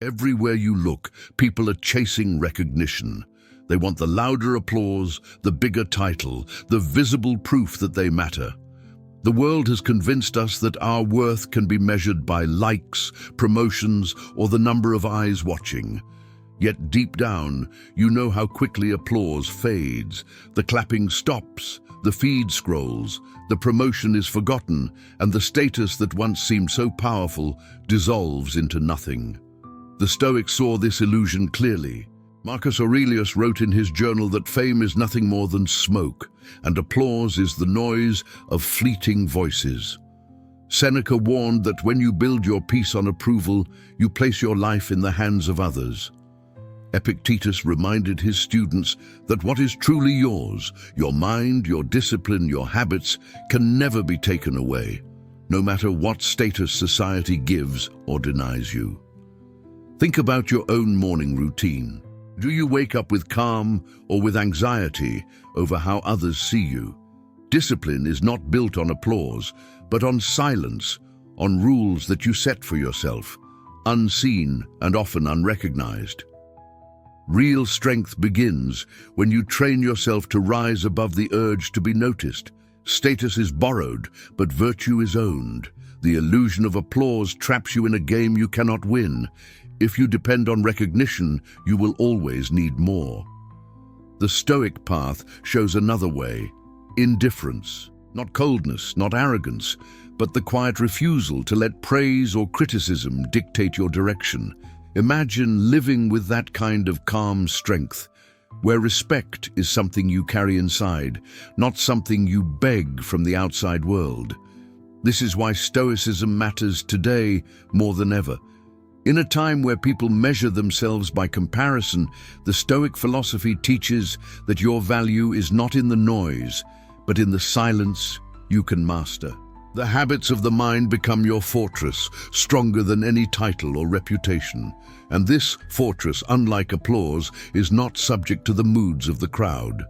Everywhere you look, people are chasing recognition. They want the louder applause, the bigger title, the visible proof that they matter. The world has convinced us that our worth can be measured by likes, promotions, or the number of eyes watching. Yet deep down, you know how quickly applause fades. The clapping stops, the feed scrolls, the promotion is forgotten, and the status that once seemed so powerful dissolves into nothing. The Stoics saw this illusion clearly. Marcus Aurelius wrote in his journal that fame is nothing more than smoke, and applause is the noise of fleeting voices. Seneca warned that when you build your peace on approval, you place your life in the hands of others. Epictetus reminded his students that what is truly yours, your mind, your discipline, your habits, can never be taken away, no matter what status society gives or denies you. Think about your own morning routine. Do you wake up with calm or with anxiety over how others see you? Discipline is not built on applause, but on silence, on rules that you set for yourself, unseen and often unrecognized. Real strength begins when you train yourself to rise above the urge to be noticed. Status is borrowed, but virtue is owned. The illusion of applause traps you in a game you cannot win. If you depend on recognition, you will always need more. The Stoic path shows another way: indifference. Not coldness, not arrogance, but the quiet refusal to let praise or criticism dictate your direction. Imagine living with that kind of calm strength, where respect is something you carry inside, not something you beg from the outside world. This is why Stoicism matters today more than ever. In a time where people measure themselves by comparison, the Stoic philosophy teaches that your value is not in the noise, but in the silence you can master. The habits of the mind become your fortress, stronger than any title or reputation. And this fortress, unlike applause, is not subject to the moods of the crowd.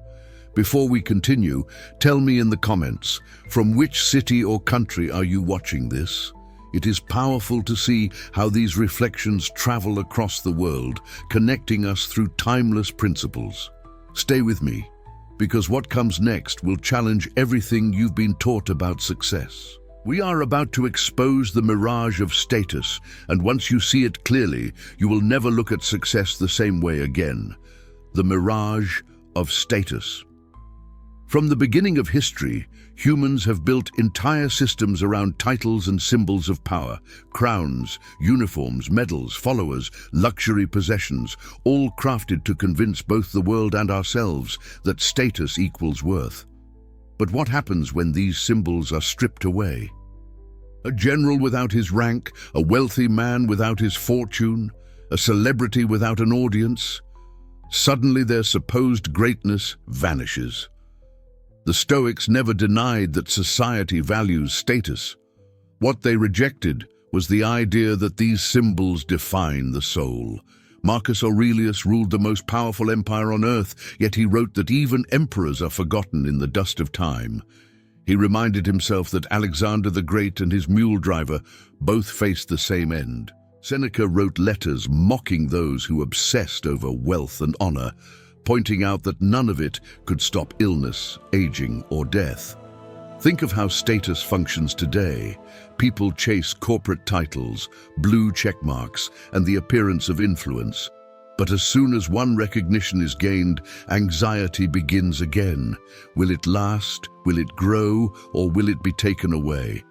Before we continue, tell me in the comments, from which city or country are you watching this? It is powerful to see how these reflections travel across the world, connecting us through timeless principles. Stay with me, because what comes next will challenge everything you've been taught about success. We are about to expose the mirage of status, and once you see it clearly, you will never look at success the same way again. The mirage of status. From the beginning of history, humans have built entire systems around titles and symbols of power: crowns, uniforms, medals, followers, luxury possessions, all crafted to convince both the world and ourselves that status equals worth. But what happens when these symbols are stripped away? A general without his rank, a wealthy man without his fortune, a celebrity without an audience. Suddenly their supposed greatness vanishes. The Stoics never denied that society values status. What they rejected was the idea that these symbols define the soul. Marcus Aurelius ruled the most powerful empire on earth, yet he wrote that even emperors are forgotten in the dust of time. He reminded himself that Alexander the Great and his mule driver both faced the same end. Seneca wrote letters mocking those who obsessed over wealth and honor, pointing out that none of it could stop illness, aging, or death. Think of how status functions today. People chase corporate titles, blue check marks, and the appearance of influence. But as soon as one recognition is gained, anxiety begins again. Will it last? Will it grow? Or will it be taken away?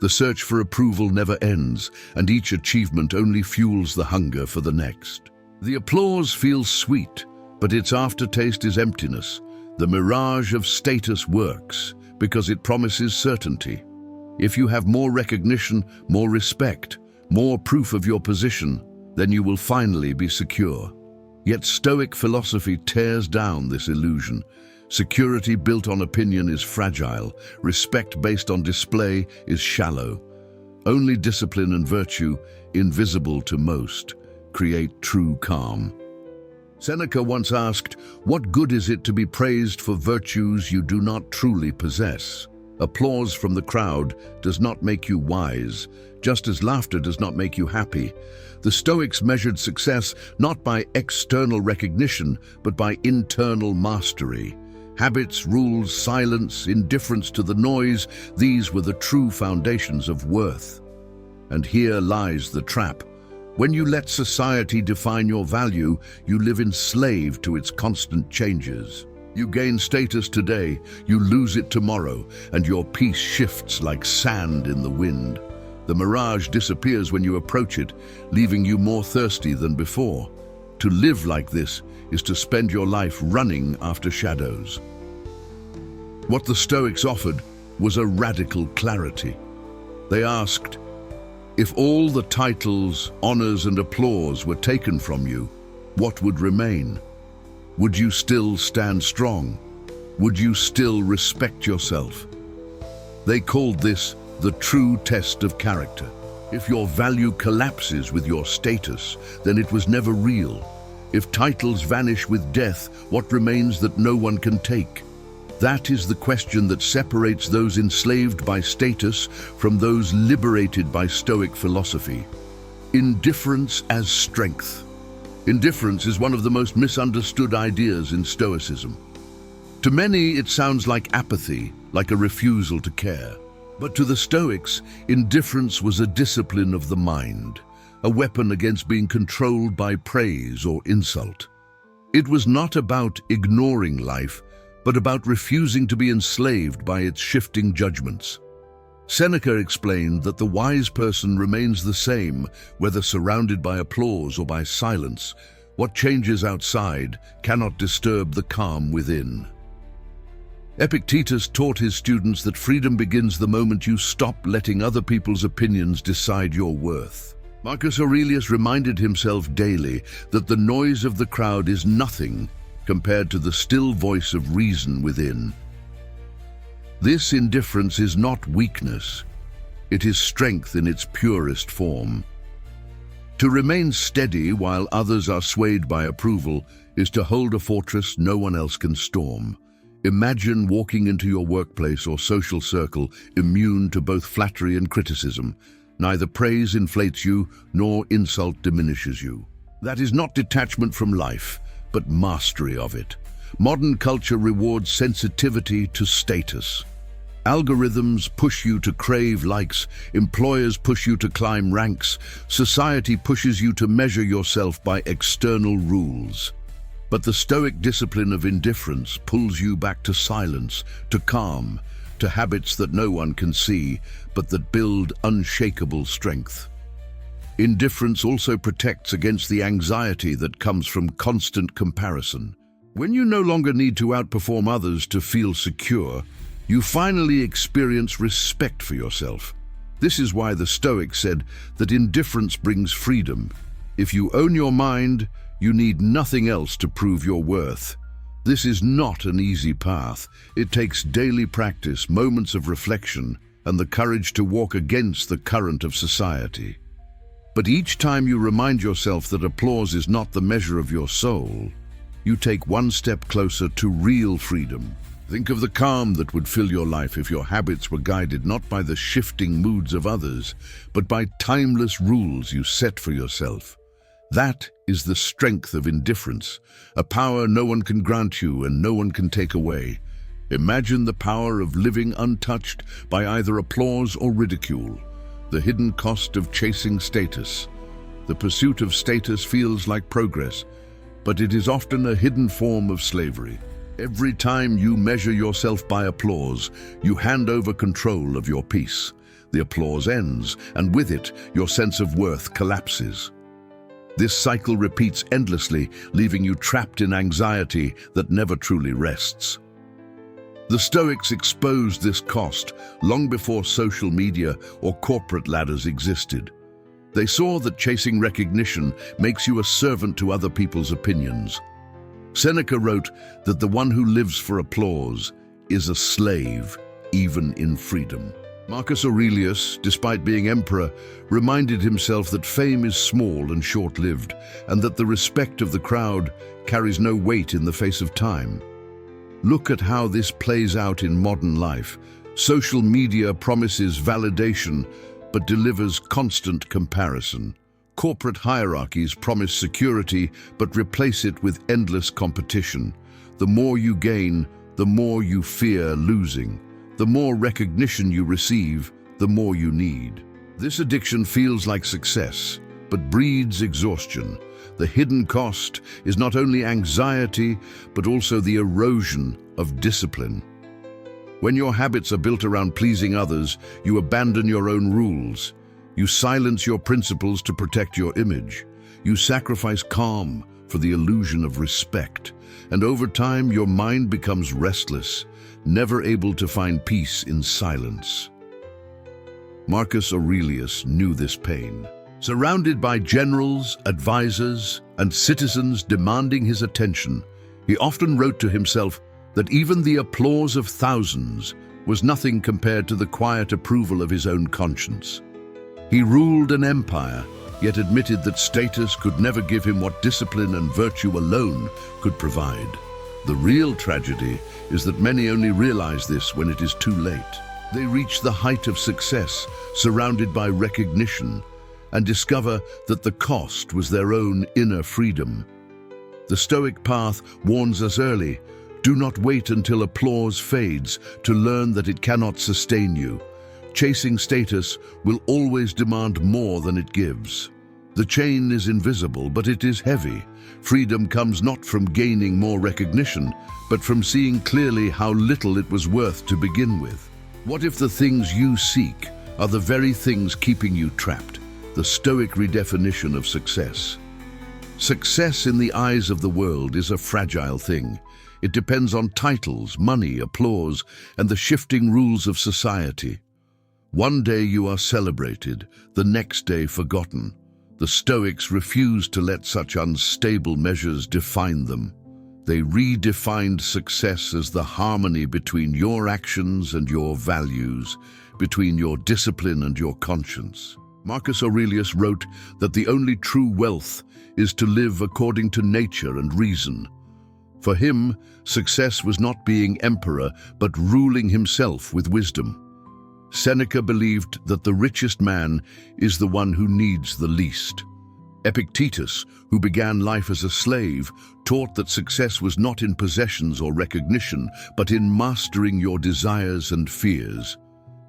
The search for approval never ends, and each achievement only fuels the hunger for the next. The applause feels sweet, but its aftertaste is emptiness. The mirage of status works because it promises certainty. If you have more recognition, more respect, more proof of your position, then you will finally be secure. Yet Stoic philosophy tears down this illusion. Security built on opinion is fragile. Respect based on display is shallow. Only discipline and virtue, invisible to most, create true calm. Seneca once asked, "What good is it to be praised for virtues you do not truly possess?" Applause from the crowd does not make you wise, just as laughter does not make you happy. The Stoics measured success not by external recognition, but by internal mastery. Habits, rules, silence, indifference to the noise, these were the true foundations of worth. And here lies the trap. When you let society define your value, you live enslaved to its constant changes. You gain status today, you lose it tomorrow, and your peace shifts like sand in the wind. The mirage disappears when you approach it, leaving you more thirsty than before. To live like this is to spend your life running after shadows. What the Stoics offered was a radical clarity. They asked, if all the titles, honors, and applause were taken from you, what would remain? Would you still stand strong? Would you still respect yourself? They called this the true test of character. If your value collapses with your status, then it was never real. If titles vanish with death, what remains that no one can take? That is the question that separates those enslaved by status from those liberated by Stoic philosophy. Indifference as strength. Indifference is one of the most misunderstood ideas in Stoicism. To many, it sounds like apathy, like a refusal to care. But to the Stoics, indifference was a discipline of the mind, a weapon against being controlled by praise or insult. It was not about ignoring life, but about refusing to be enslaved by its shifting judgments. Seneca explained that the wise person remains the same, whether surrounded by applause or by silence. What changes outside cannot disturb the calm within. Epictetus taught his students that freedom begins the moment you stop letting other people's opinions decide your worth. Marcus Aurelius reminded himself daily that the noise of the crowd is nothing compared to the still voice of reason within. This indifference is not weakness, it is strength in its purest form. To remain steady while others are swayed by approval is to hold a fortress no one else can storm. Imagine walking into your workplace or social circle immune to both flattery and criticism. Neither praise inflates you, nor insult diminishes you. That is not detachment from life, but mastery of it. Modern culture rewards sensitivity to status. Algorithms push you to crave likes, employers push you to climb ranks, society pushes you to measure yourself by external rules. But the Stoic discipline of indifference pulls you back to silence, to calm, to habits that no one can see, but that build unshakable strength. Indifference also protects against the anxiety that comes from constant comparison. When you no longer need to outperform others to feel secure, you finally experience respect for yourself. This is why the Stoics said that indifference brings freedom. If you own your mind, you need nothing else to prove your worth. This is not an easy path. It takes daily practice, moments of reflection, and the courage to walk against the current of society. But each time you remind yourself that applause is not the measure of your soul, you take one step closer to real freedom. Think of the calm that would fill your life if your habits were guided not by the shifting moods of others, but by timeless rules you set for yourself. That is the strength of indifference, a power no one can grant you and no one can take away. Imagine the power of living untouched by either applause or ridicule, the hidden cost of chasing status. The pursuit of status feels like progress, but it is often a hidden form of slavery. Every time you measure yourself by applause, you hand over control of your peace. The applause ends, and with it, your sense of worth collapses. This cycle repeats endlessly, leaving you trapped in anxiety that never truly rests. The Stoics exposed this cost long before social media or corporate ladders existed. They saw that chasing recognition makes you a servant to other people's opinions. Seneca wrote that the one who lives for applause is a slave, even in freedom. Marcus Aurelius, despite being emperor, reminded himself that fame is small and short-lived, and that the respect of the crowd carries no weight in the face of time. Look at how this plays out in modern life. Social media promises validation, but delivers constant comparison. Corporate hierarchies promise security, but replace it with endless competition. The more you gain, the more you fear losing. The more recognition you receive, the more you need. This addiction feels like success, but breeds exhaustion. The hidden cost is not only anxiety, but also the erosion of discipline. When your habits are built around pleasing others, you abandon your own rules. You silence your principles to protect your image. You sacrifice calm for the illusion of respect. And over time, your mind becomes restless, never able to find peace in silence. Marcus Aurelius knew this pain. Surrounded by generals, advisors, and citizens demanding his attention, he often wrote to himself that even the applause of thousands was nothing compared to the quiet approval of his own conscience. He ruled an empire, yet admitted that status could never give him what discipline and virtue alone could provide. The real tragedy is that many only realize this when it is too late. They reach the height of success, surrounded by recognition, and discover that the cost was their own inner freedom. The Stoic path warns us early: do not wait until applause fades to learn that it cannot sustain you. Chasing status will always demand more than it gives. The chain is invisible, but it is heavy. Freedom comes not from gaining more recognition, but from seeing clearly how little it was worth to begin with. What if the things you seek are the very things keeping you trapped? The Stoic redefinition of success. Success in the eyes of the world is a fragile thing. It depends on titles, money, applause, and the shifting rules of society. One day you are celebrated, the next day forgotten. The Stoics refused to let such unstable measures define them. They redefined success as the harmony between your actions and your values, between your discipline and your conscience. Marcus Aurelius wrote that the only true wealth is to live according to nature and reason. For him, success was not being emperor, but ruling himself with wisdom. Seneca believed that the richest man is the one who needs the least. Epictetus, who began life as a slave, taught that success was not in possessions or recognition, but in mastering your desires and fears.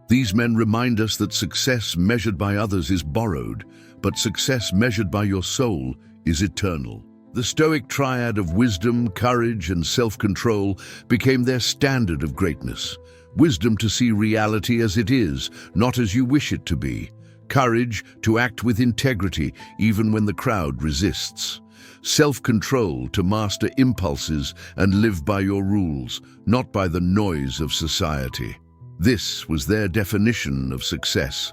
These men remind us that success measured by others is borrowed, but success measured by your soul is eternal. The Stoic triad of wisdom, courage, and self-control became their standard of greatness. Wisdom to see reality as it is, not as you wish it to be. Courage to act with integrity even when the crowd resists. Self-control to master impulses and live by your rules, not by the noise of society. This was their definition of success,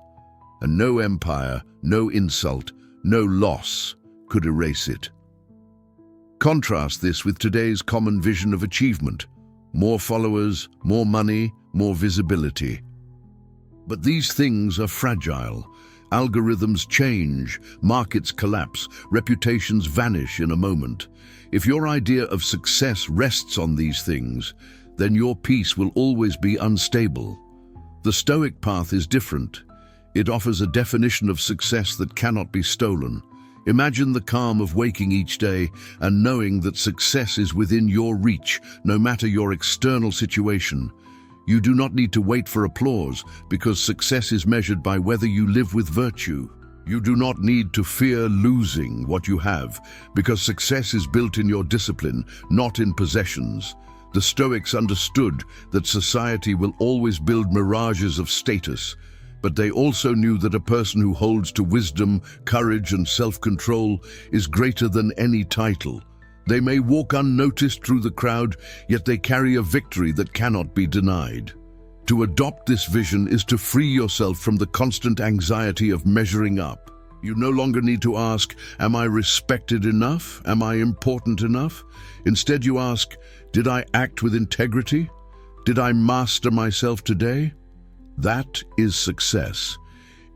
and no empire, no insult, no loss could erase it. Contrast this with today's common vision of achievement: more followers, more money, more visibility. But these things are fragile. Algorithms change, markets collapse, reputations vanish in a moment. If your idea of success rests on these things, then your peace will always be unstable. The Stoic path is different. It offers a definition of success that cannot be stolen. Imagine the calm of waking each day and knowing that success is within your reach, no matter your external situation. You do not need to wait for applause, because success is measured by whether you live with virtue. You do not need to fear losing what you have, because success is built in your discipline, not in possessions. The Stoics understood that society will always build mirages of status, but they also knew that a person who holds to wisdom, courage, and self-control is greater than any title. They may walk unnoticed through the crowd, yet they carry a victory that cannot be denied. To adopt this vision is to free yourself from the constant anxiety of measuring up. You no longer need to ask, am I respected enough? Am I important enough? Instead you ask, did I act with integrity? Did I master myself today? That is success.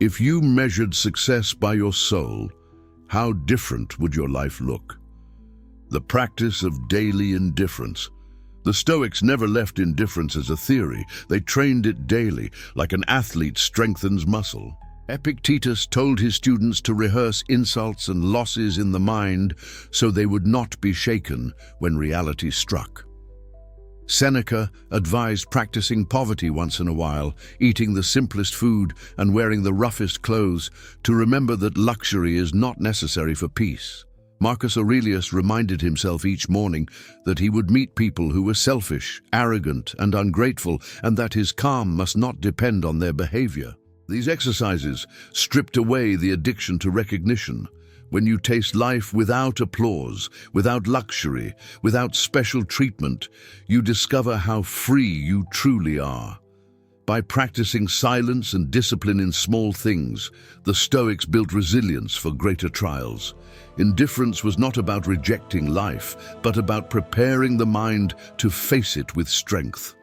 If you measured success by your soul, how different would your life look? The practice of daily indifference. The Stoics never left indifference as a theory. They trained it daily, like an athlete strengthens muscle. Epictetus told his students to rehearse insults and losses in the mind so they would not be shaken when reality struck. Seneca advised practicing poverty once in a while, eating the simplest food and wearing the roughest clothes to remember that luxury is not necessary for peace. Marcus Aurelius reminded himself each morning that he would meet people who were selfish, arrogant, and ungrateful, and that his calm must not depend on their behavior. These exercises stripped away the addiction to recognition. When you taste life without applause, without luxury, without special treatment, you discover how free you truly are. By practicing silence and discipline in small things, the Stoics built resilience for greater trials. Indifference was not about rejecting life, but about preparing the mind to face it with strength.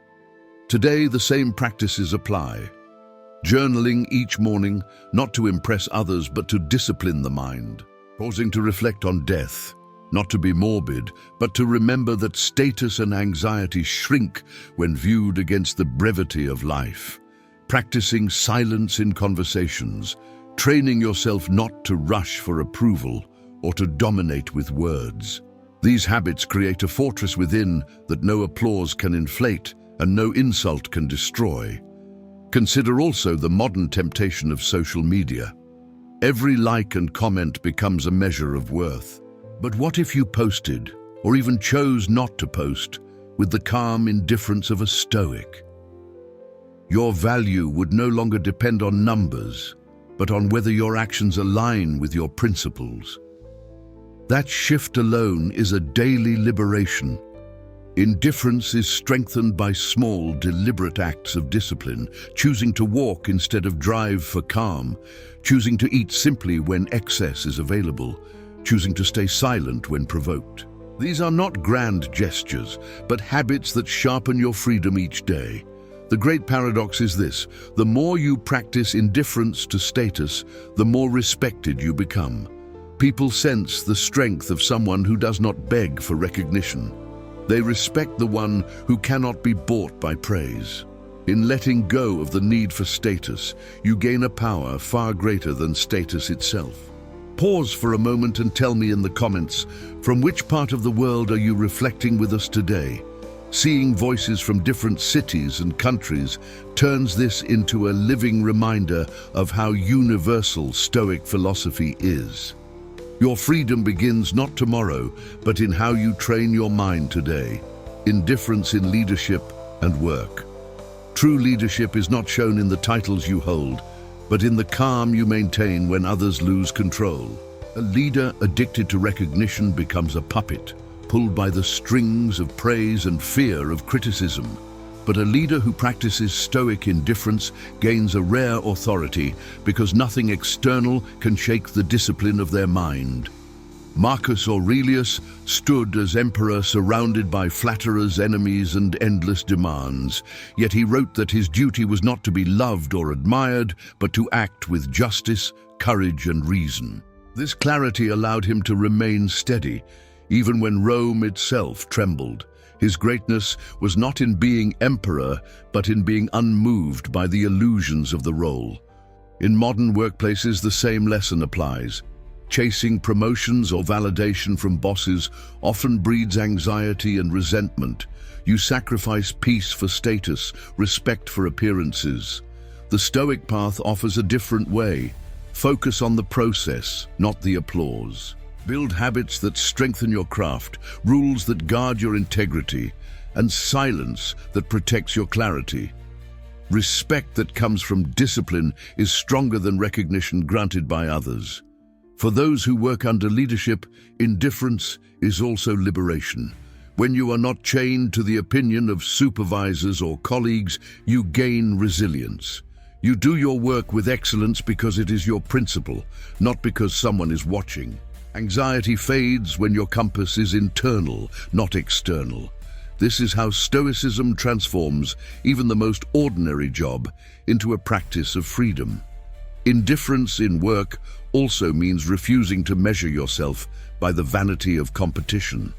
Today, the same practices apply. Journaling each morning, not to impress others, but to discipline the mind. Pausing to reflect on death, not to be morbid, but to remember that status and anxiety shrink when viewed against the brevity of life. Practicing silence in conversations, training yourself not to rush for approval or to dominate with words. These habits create a fortress within that no applause can inflate and no insult can destroy. Consider also the modern temptation of social media. Every like and comment becomes a measure of worth. But what if you posted, or even chose not to post, with the calm indifference of a Stoic? Your value would no longer depend on numbers, but on whether your actions align with your principles. That shift alone is a daily liberation. Indifference is strengthened by small, deliberate acts of discipline, choosing to walk instead of drive for calm, choosing to eat simply when excess is available, choosing to stay silent when provoked. These are not grand gestures, but habits that sharpen your freedom each day. The great paradox is this: the more you practice indifference to status, the more respected you become. People sense the strength of someone who does not beg for recognition. They respect the one who cannot be bought by praise. In letting go of the need for status, you gain a power far greater than status itself. Pause for a moment and tell me in the comments, from which part of the world are you reflecting with us today? Seeing voices from different cities and countries turns this into a living reminder of how universal Stoic philosophy is. Your freedom begins not tomorrow, but in how you train your mind today. Indifference in leadership and work. True leadership is not shown in the titles you hold, but in the calm you maintain when others lose control. A leader addicted to recognition becomes a puppet, pulled by the strings of praise and fear of criticism. But a leader who practices Stoic indifference gains a rare authority because nothing external can shake the discipline of their mind. Marcus Aurelius stood as emperor surrounded by flatterers, enemies, and endless demands. Yet he wrote that his duty was not to be loved or admired, but to act with justice, courage, and reason. This clarity allowed him to remain steady, even when Rome itself trembled. His greatness was not in being emperor, but in being unmoved by the illusions of the role. In modern workplaces, the same lesson applies. Chasing promotions or validation from bosses often breeds anxiety and resentment. You sacrifice peace for status, respect for appearances. The Stoic path offers a different way. Focus on the process, not the applause. Build habits that strengthen your craft, rules that guard your integrity, and silence that protects your clarity. Respect that comes from discipline is stronger than recognition granted by others. For those who work under leadership, indifference is also liberation. When you are not chained to the opinion of supervisors or colleagues, you gain resilience. You do your work with excellence because it is your principle, not because someone is watching. Anxiety fades when your compass is internal, not external. This is how Stoicism transforms even the most ordinary job into a practice of freedom. Indifference in work also means refusing to measure yourself by the vanity of competition.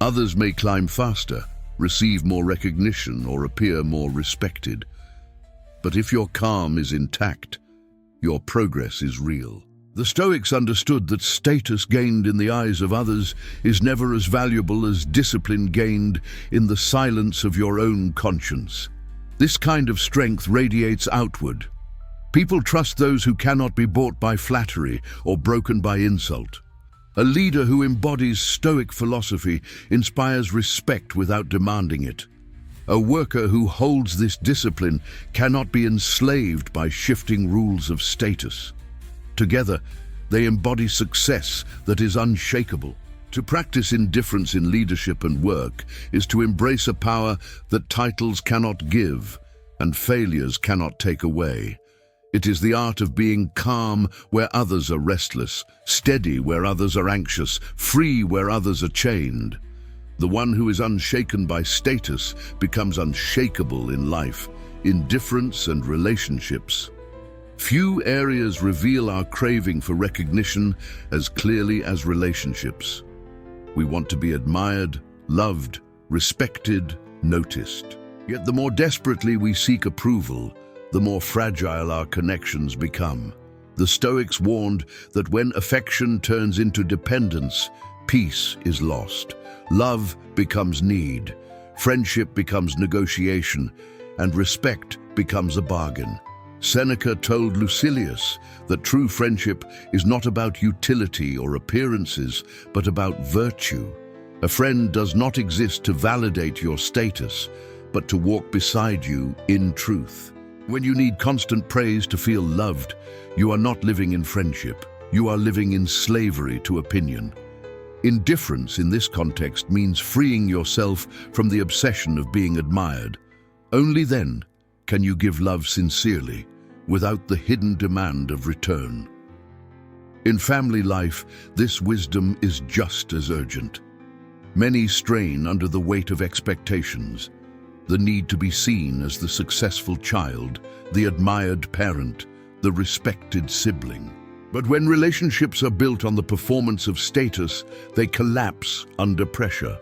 Others may climb faster, receive more recognition, or appear more respected. But if your calm is intact, your progress is real. The Stoics understood that status gained in the eyes of others is never as valuable as discipline gained in the silence of your own conscience. This kind of strength radiates outward. People trust those who cannot be bought by flattery or broken by insult. A leader who embodies Stoic philosophy inspires respect without demanding it. A worker who holds this discipline cannot be enslaved by shifting rules of status. Together, they embody success that is unshakable. To practice indifference in leadership and work is to embrace a power that titles cannot give and failures cannot take away. It is the art of being calm where others are restless, steady where others are anxious, free where others are chained. The one who is unshaken by status becomes unshakable in life, indifference, and relationships. Few areas reveal our craving for recognition as clearly as relationships. We want to be admired, loved, respected, noticed. Yet the more desperately we seek approval, the more fragile our connections become. The Stoics warned that when affection turns into dependence, peace is lost. Love becomes need, friendship becomes negotiation, and respect becomes a bargain. Seneca told Lucilius that true friendship is not about utility or appearances, but about virtue. A friend does not exist to validate your status, but to walk beside you in truth. When you need constant praise to feel loved, you are not living in friendship. You are living in slavery to opinion. Indifference in this context means freeing yourself from the obsession of being admired. Only then can you give love sincerely, without the hidden demand of return. In family life, this wisdom is just as urgent. Many strain under the weight of expectations, the need to be seen as the successful child, the admired parent, the respected sibling. But when relationships are built on the performance of status, they collapse under pressure.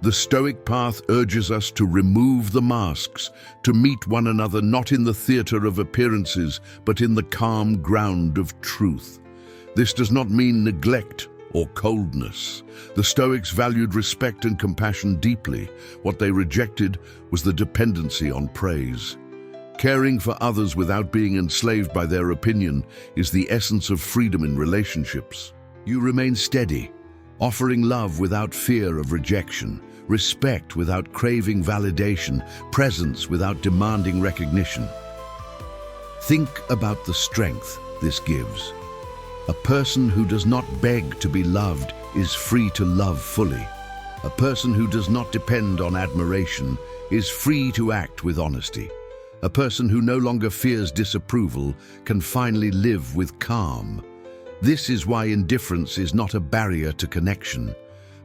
The Stoic path urges us to remove the masks, to meet one another not in the theater of appearances, but in the calm ground of truth. This does not mean neglect or coldness. The Stoics valued respect and compassion deeply. What they rejected was the dependency on praise. Caring for others without being enslaved by their opinion is the essence of freedom in relationships. You remain steady, offering love without fear of rejection, respect without craving validation, presence without demanding recognition. Think about the strength this gives. A person who does not beg to be loved is free to love fully. A person who does not depend on admiration is free to act with honesty. A person who no longer fears disapproval can finally live with calm. This is why indifference is not a barrier to connection,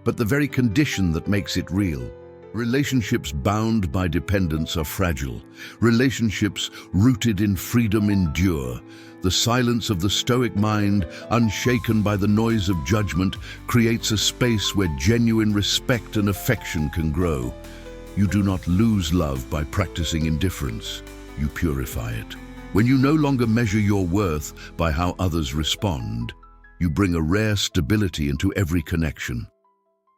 but the very condition that makes it real. Relationships bound by dependence are fragile. Relationships rooted in freedom endure. The silence of the Stoic mind, unshaken by the noise of judgment, creates a space where genuine respect and affection can grow. You do not lose love by practicing indifference. You purify it. When you no longer measure your worth by how others respond, you bring a rare stability into every connection.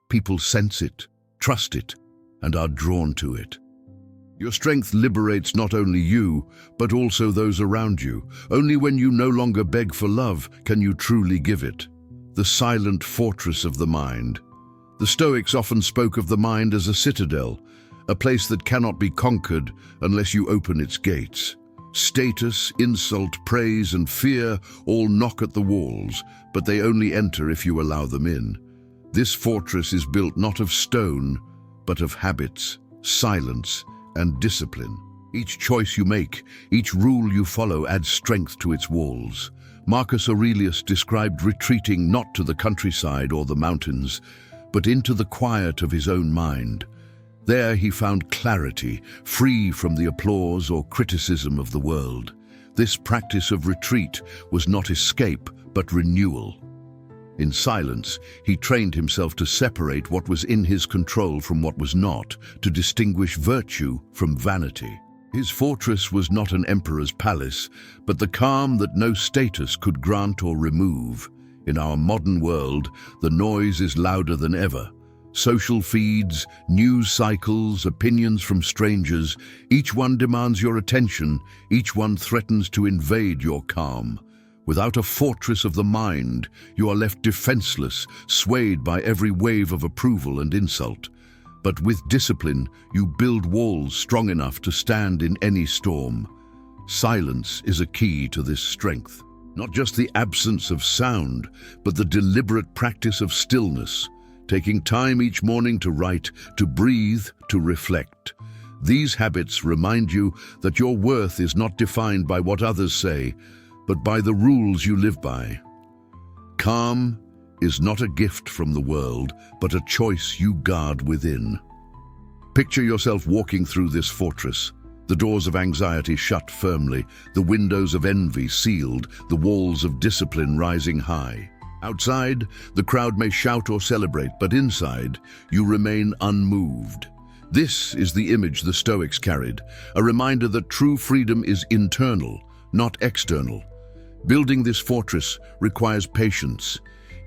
People sense it, trust it, and are drawn to it. Your strength liberates not only you, but also those around you. Only when you no longer beg for love can you truly give it. The silent fortress of the mind. The Stoics often spoke of the mind as a citadel, a place that cannot be conquered unless you open its gates. Status, insult, praise, and fear all knock at the walls, but they only enter if you allow them in. This fortress is built not of stone, but of habits, silence, and discipline. Each choice you make, each rule you follow adds strength to its walls. Marcus Aurelius described retreating not to the countryside or the mountains, but into the quiet of his own mind. There he found clarity, free from the applause or criticism of the world. This practice of retreat was not escape, but renewal. In silence, he trained himself to separate what was in his control from what was not, to distinguish virtue from vanity. His fortress was not an emperor's palace, but the calm that no status could grant or remove. In our modern world, the noise is louder than ever. Social feeds, news cycles, opinions from strangers, each one demands your attention, each one threatens to invade your calm. Without a fortress of the mind, you are left defenseless, swayed by every wave of approval and insult. But with discipline, you build walls strong enough to stand in any storm. Silence is a key to this strength. Not just the absence of sound, but the deliberate practice of stillness, taking time each morning to write, to breathe, to reflect. These habits remind you that your worth is not defined by what others say, but by the rules you live by. Calm is not a gift from the world, but a choice you guard within. Picture yourself walking through this fortress, the doors of anxiety shut firmly, the windows of envy sealed, the walls of discipline rising high. Outside, the crowd may shout or celebrate, but inside, you remain unmoved. This is the image the Stoics carried, a reminder that true freedom is internal, not external. Building this fortress requires patience.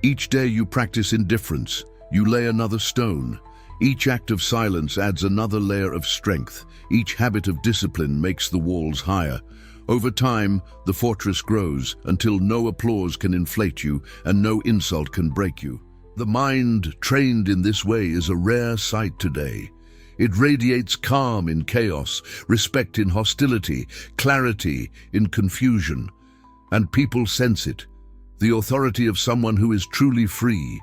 Each day you practice indifference, you lay another stone. Each act of silence adds another layer of strength. Each habit of discipline makes the walls higher. Over time, the fortress grows until no applause can inflate you and no insult can break you. The mind trained in this way is a rare sight today. It radiates calm in chaos, respect in hostility, clarity in confusion. And people sense it, the authority of someone who is truly free.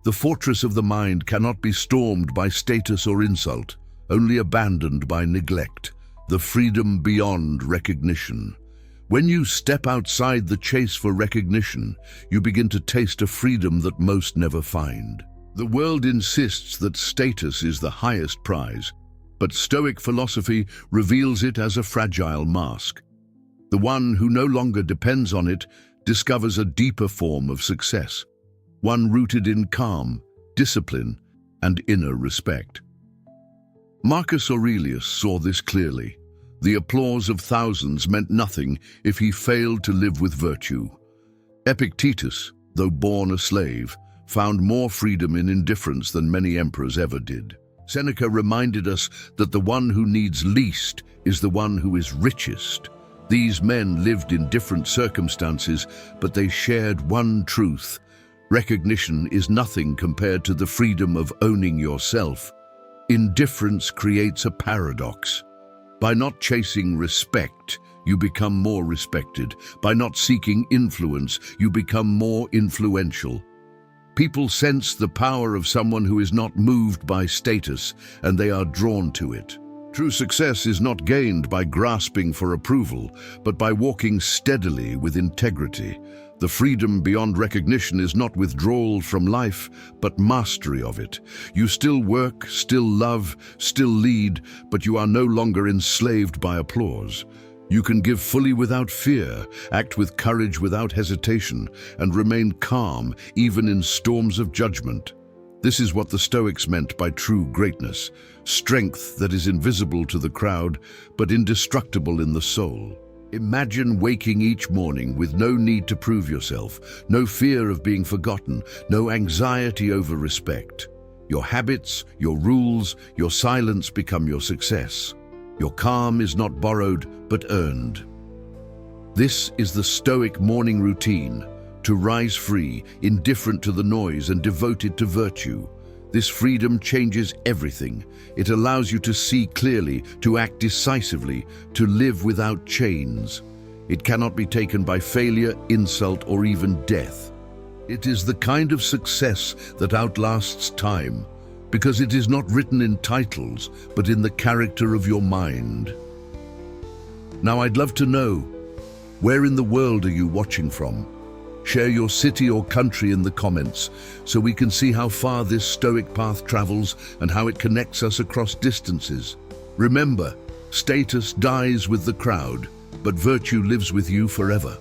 The fortress of the mind cannot be stormed by status or insult, only abandoned by neglect, the freedom beyond recognition. When you step outside the chase for recognition, you begin to taste a freedom that most never find. The world insists that status is the highest prize, but Stoic philosophy reveals it as a fragile mask. The one who no longer depends on it discovers a deeper form of success, one rooted in calm, discipline, and inner respect. Marcus Aurelius saw this clearly. The applause of thousands meant nothing if he failed to live with virtue. Epictetus, though born a slave, found more freedom in indifference than many emperors ever did. Seneca reminded us that the one who needs least is the one who is richest. These men lived in different circumstances, but they shared one truth. Recognition is nothing compared to the freedom of owning yourself. Indifference creates a paradox. By not chasing respect, you become more respected. By not seeking influence, you become more influential. People sense the power of someone who is not moved by status, and they are drawn to it. True success is not gained by grasping for approval, but by walking steadily with integrity. The freedom beyond recognition is not withdrawal from life, but mastery of it. You still work, still love, still lead, but you are no longer enslaved by applause. You can give fully without fear, act with courage without hesitation, and remain calm even in storms of judgment. This is what the Stoics meant by true greatness, strength that is invisible to the crowd, but indestructible in the soul. Imagine waking each morning with no need to prove yourself, no fear of being forgotten, no anxiety over respect. Your habits, your rules, your silence become your success. Your calm is not borrowed, but earned. This is the Stoic morning routine, to rise free, indifferent to the noise and devoted to virtue. This freedom changes everything. It allows you to see clearly, to act decisively, to live without chains. It cannot be taken by failure, insult, or even death. It is the kind of success that outlasts time, because it is not written in titles, but in the character of your mind. Now I'd love to know, where in the world are you watching from? Share your city or country in the comments so we can see how far this Stoic path travels and how it connects us across distances. Remember, status dies with the crowd, but virtue lives with you forever.